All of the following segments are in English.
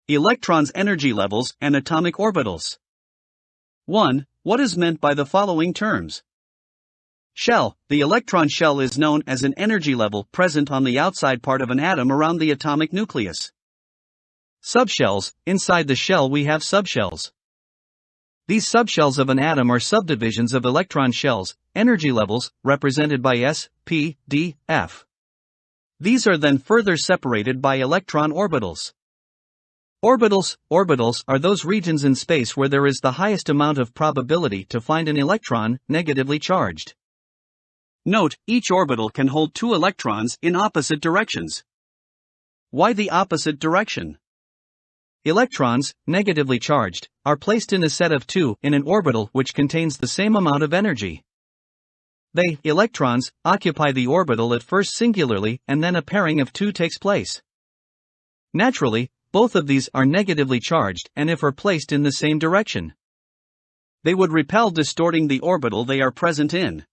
Electrons' energy levels and atomic orbitals. 1. What is meant by the following terms? Shell. The electron shell is known as an energy level present on the outside part of an atom around the atomic nucleus. Subshells. Inside the shell we have subshells. These subshells of an atom are subdivisions of electron shells, energy levels, represented by S, P, D, F. These are then further separated by electron orbitals. Orbitals. Orbitals are those regions in space where there is the highest amount of probability to find an electron, negatively charged. Note, each orbital can hold 2 electrons in opposite directions. Why the opposite direction? Electrons, negatively charged, are placed in a set of 2 in an orbital which contains the same amount of energy. They, electrons, occupy the orbital at first singularly and then a pairing of 2 takes place. Naturally, both of these are negatively charged and if are placed in the same direction, they would repel, distorting the orbital they are present in.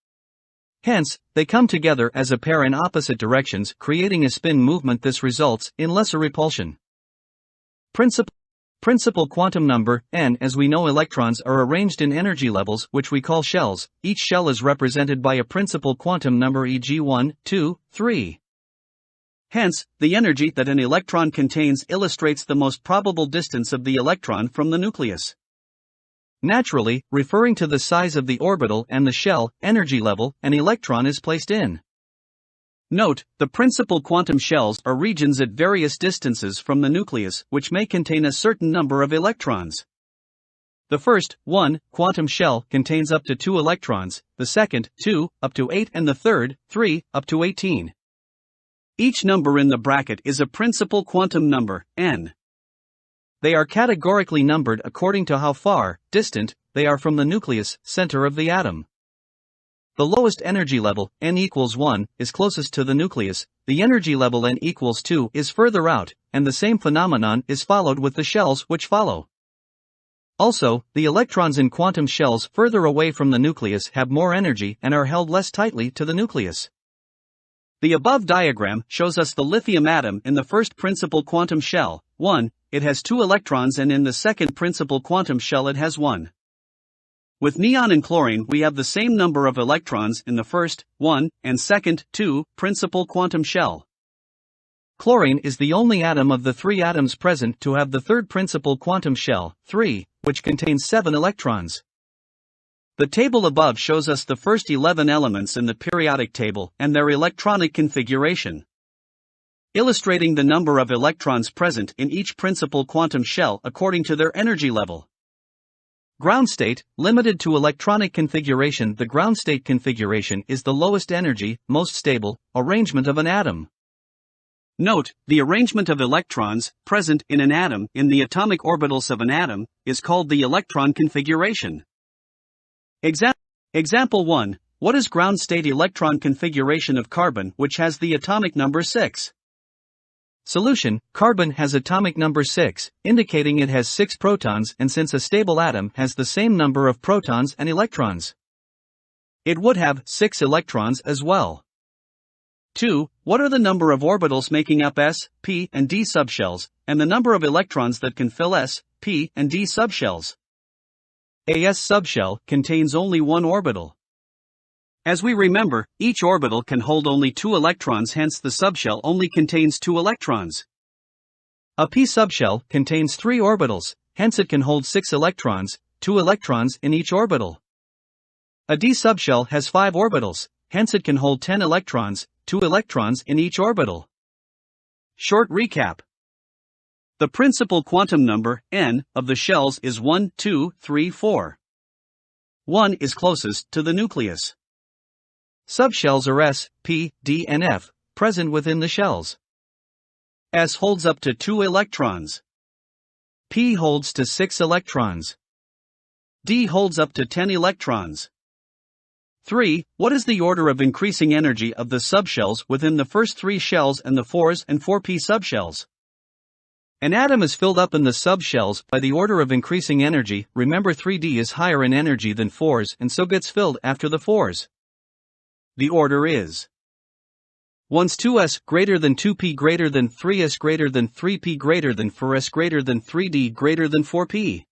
Hence, they come together as a pair in opposite directions, creating a spin movement. This results in lesser repulsion. Principal quantum number, n. As we know, electrons are arranged in energy levels, which we call shells. Each shell is represented by a principal quantum number, e.g. 1, 2, 3. Hence, the energy that an electron contains illustrates the most probable distance of the electron from the nucleus. Naturally, referring to the size of the orbital and the shell, energy level, an electron is placed in. Note, the principal quantum shells are regions at various distances from the nucleus which may contain a certain number of electrons. The first, 1, quantum shell contains up to 2 electrons, the second, 2, up to 8 and the third, 3, up to 18. Each number in the bracket is a principal quantum number, n. They are categorically numbered according to how far, distant, they are from the nucleus, center of the atom. The lowest energy level, n equals 1, is closest to the nucleus, the energy level n equals 2 is further out, and the same phenomenon is followed with the shells which follow. Also, the electrons in quantum shells further away from the nucleus have more energy and are held less tightly to the nucleus. The above diagram shows us the lithium atom in the first principal quantum shell, 1, it has 2 electrons, and in the second principal quantum shell it has 1. With neon and chlorine we have the same number of electrons in the first, 1, and second, 2, principal quantum shell. Chlorine is the only atom of the 3 atoms present to have the third principal quantum shell, 3, which contains 7 electrons. The table above shows us the first 11 elements in the periodic table and their electronic configuration, illustrating the number of electrons present in each principal quantum shell according to their energy level. Ground state, limited to electronic configuration. The ground state configuration is the lowest energy, most stable, arrangement of an atom. Note, the arrangement of electrons present in an atom in the atomic orbitals of an atom is called the electron configuration. Example 1. What is ground state electron configuration of carbon, which has the atomic number 6? Solution: carbon has atomic number 6, indicating it has 6 protons, and since a stable atom has the same number of protons and electrons, it would have 6 electrons as well. 2. What are the number of orbitals making up S, P, and D subshells, and the number of electrons that can fill S, P, and D subshells? A S subshell contains only 1 orbital. As we remember, each orbital can hold only 2 electrons, hence the subshell only contains 2 electrons. A P subshell contains 3 orbitals, hence it can hold 6 electrons, 2 electrons in each orbital. A D subshell has 5 orbitals, hence it can hold 10 electrons, 2 electrons in each orbital. Short recap. The principal quantum number, n, of the shells is 1, 2, 3, 4. 1 is closest to the nucleus. Subshells are S, P, D, and F, present within the shells. S holds up to 2 electrons. P holds to 6 electrons. D holds up to 10 electrons. 3. What is the order of increasing energy of the subshells within the first 3 shells and the 4s and 4p subshells? An atom is filled up in the subshells by the order of increasing energy. Remember, 3D is higher in energy than 4s and so gets filled after the 4s. The order is Once 2s greater than 2p greater than 3s greater than 3p greater than 4s greater than 3d greater than 4p.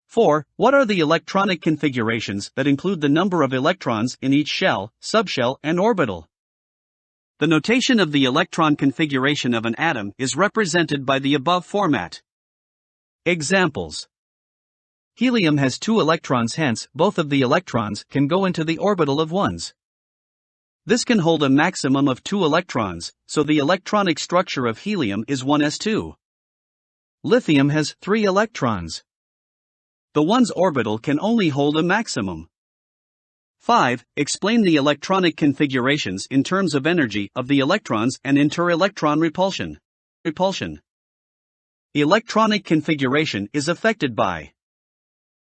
4. What are the electronic configurations that include the number of electrons in each shell, subshell, and orbital? The notation of the electron configuration of an atom is represented by the above format. Examples. Helium has 2 electrons, hence, both of the electrons can go into the orbital of 1s. This can hold a maximum of 2 electrons, so the electronic structure of helium is 1s2. Lithium has 3 electrons. The 1s orbital can only hold a maximum. 5. Explain the electronic configurations in terms of energy of the electrons and inter-electron repulsion. Electronic configuration is affected by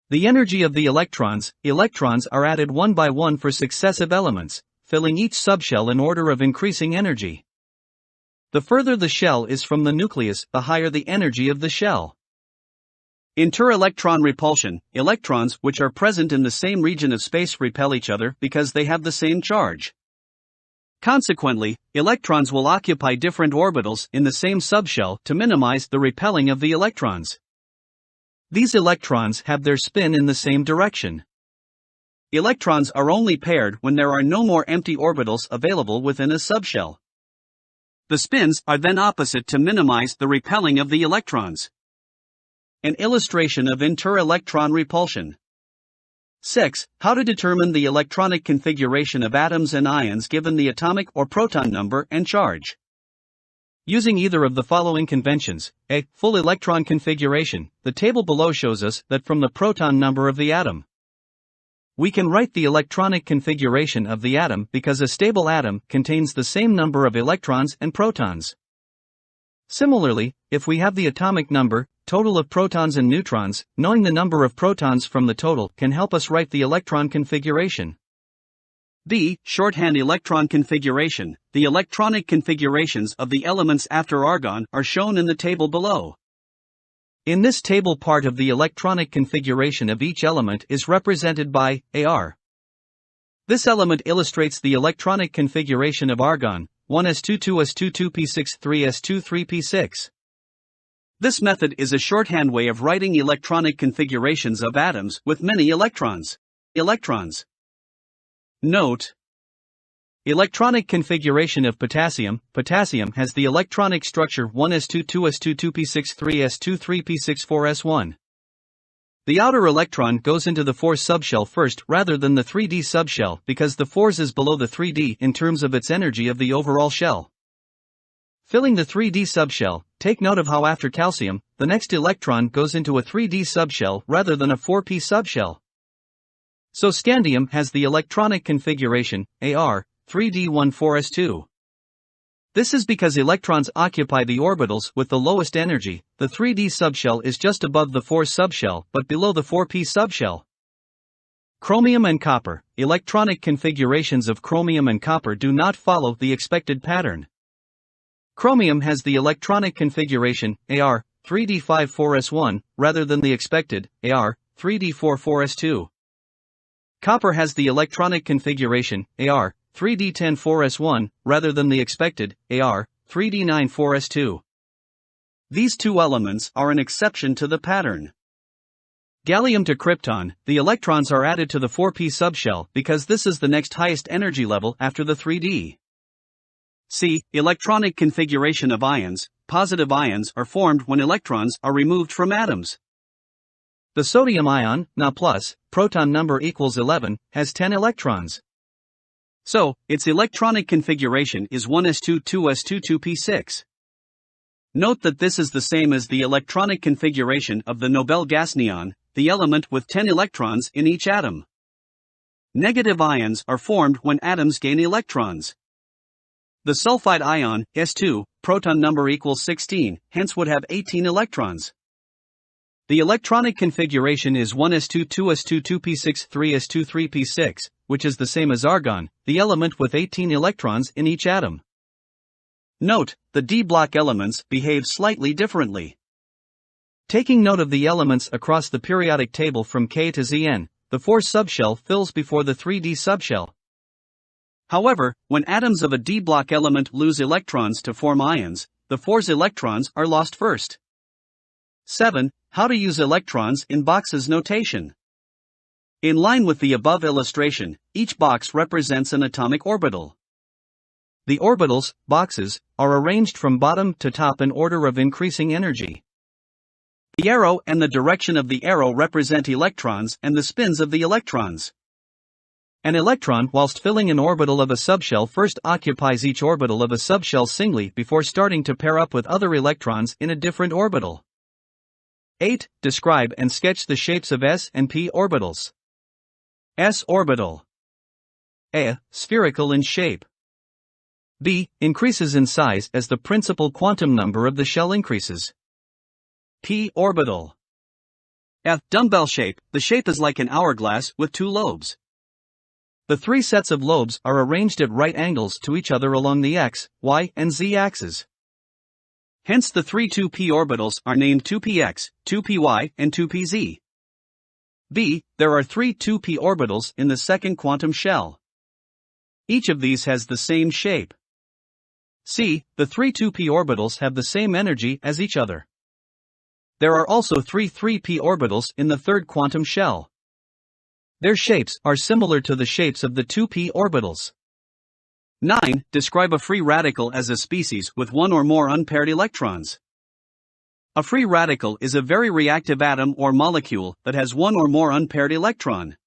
the energy of the electrons. Electrons are added one by one for successive elements, filling each subshell in order of increasing energy. The further the shell is from the nucleus, the higher the energy of the shell. Inter-electron repulsion. Electrons which are present in the same region of space repel each other because they have the same charge. Consequently, electrons will occupy different orbitals in the same subshell to minimize the repelling of the electrons. These electrons have their spin in the same direction. Electrons are only paired when there are no more empty orbitals available within a subshell. The spins are then opposite to minimize the repelling of the electrons. An illustration of inter-electron repulsion. 6. How to determine the electronic configuration of atoms and ions given the atomic or proton number and charge. Using either of the following conventions. A. Full electron configuration. The table below shows us that from the proton number of the atom. We can write the electronic configuration of the atom because a stable atom contains the same number of electrons and protons. Similarly, if we have the atomic number, total of protons and neutrons, knowing the number of protons from the total can help us write the electron configuration. B. Shorthand electron configuration. The electronic configurations of the elements after argon are shown in the table below. In this table, part of the electronic configuration of each element is represented by Ar. This element illustrates the electronic configuration of argon, 1s2 2s2 2p6 3s2 3p6. This method is a shorthand way of writing electronic configurations of atoms with many electrons. Note: electronic configuration of potassium. Potassium has the electronic structure 1s2 2s2 2p6 3s2 3p6 4s1. The outer electron goes into the 4s subshell first rather than the 3d subshell because the 4s is below the 3d in terms of its energy of the overall shell. Filling the 3d subshell, take note of how after calcium, the next electron goes into a 3d subshell rather than a 4p subshell. So scandium has the electronic configuration Ar, 3d14s2. This is because electrons occupy the orbitals with the lowest energy. The 3d subshell is just above the 4s subshell but below the 4p subshell. Chromium and copper. Electronic configurations of chromium and copper do not follow the expected pattern. Chromium has the electronic configuration Ar, 3d5-4s1, rather than the expected Ar, 3d4-4s2. Copper has the electronic configuration Ar, 3d10-4s1, rather than the expected Ar, 3d9-4s2. These two elements are an exception to the pattern. Gallium to krypton. The electrons are added to the 4p subshell because this is the next highest energy level after the 3d. C. Electronic configuration of ions. Positive ions are formed when electrons are removed from atoms. The sodium ion, Na+, proton number equals 11, has 10 electrons. So, its electronic configuration is 1s2 2s2 2p6. Note that this is the same as the electronic configuration of the Nobel gas neon, the element with 10 electrons in each atom. Negative ions are formed when atoms gain electrons. The sulfide ion, S2, proton number equals 16, hence would have 18 electrons. The electronic configuration is 1s2 2s2 2p6 3s2 3p6, which is the same as argon, the element with 18 electrons in each atom. Note, the D-block elements behave slightly differently. Taking note of the elements across the periodic table from K to Zn, the 4s subshell fills before the 3d subshell. However, when atoms of a d-block element lose electrons to form ions, the 4's electrons are lost first. 7. How to use electrons in boxes notation. In line with the above illustration, each box represents an atomic orbital. The orbitals, boxes, are arranged from bottom to top in order of increasing energy. The arrow and the direction of the arrow represent electrons and the spins of the electrons. An electron, whilst filling an orbital of a subshell, first occupies each orbital of a subshell singly before starting to pair up with other electrons in a different orbital. 8. Describe and sketch the shapes of s and p orbitals. S orbital. A. Spherical in shape. B. Increases in size as the principal quantum number of the shell increases. P orbital. F. Dumbbell shape. The shape is like an hourglass with 2 lobes. The 3 sets of lobes are arranged at right angles to each other along the x, y, and z axes. Hence the 3 2p orbitals are named 2px, 2py, and 2pz. B. There are 3 2p orbitals in the second quantum shell. Each of these has the same shape. C. The 3 2p orbitals have the same energy as each other. There are also 3 3p orbitals in the third quantum shell. Their shapes are similar to the shapes of the 2p orbitals. 9. Describe a free radical as a species with one or more unpaired electrons. A free radical is a very reactive atom or molecule that has one or more unpaired electron.